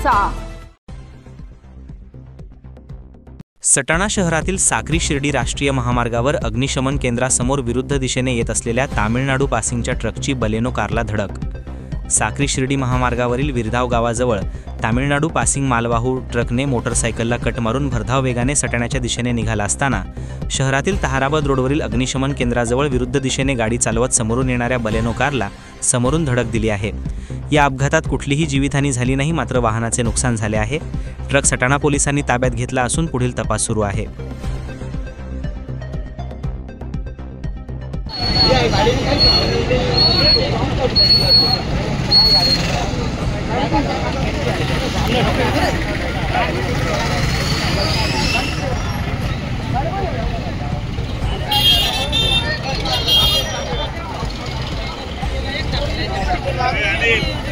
वाचा। सटाणा शहरातील साक्री शिर्डी राष्ट्रीय महामार्गावर अग्निशमन केंद्रासमोर विरुद्ध दिशेने येत असलेल्या तामिळनाडू पासिंगच्या ट्रकची बलेनो कारला धडक। साक्री शिर्डी महामार्गावरील विरधाव गावाजवळ तामिळनाडू पासिंग मालवाहू ट्रकने मोटरसायकलला कट मारून भरधाव वेगाने सटाण्याच्या दिशेने निघाला असताना शहरातील ताहराबाद रोडवरील अग्निशमन केंद्राजवळ विरुद्ध दिशेने गाडी चालवत समोरून येणाऱ्या बलेनो कारला समोरून धडक दिली आहे। या अपघातात कुठलीही जीवितहानी झाली नाही, मात्र वाहनाचे नुकसान झाले आहे। ट्रक सटाणा पोलिसांनी ताब्यात घेतला असून पुढील तपास सुरू आहे। Ready?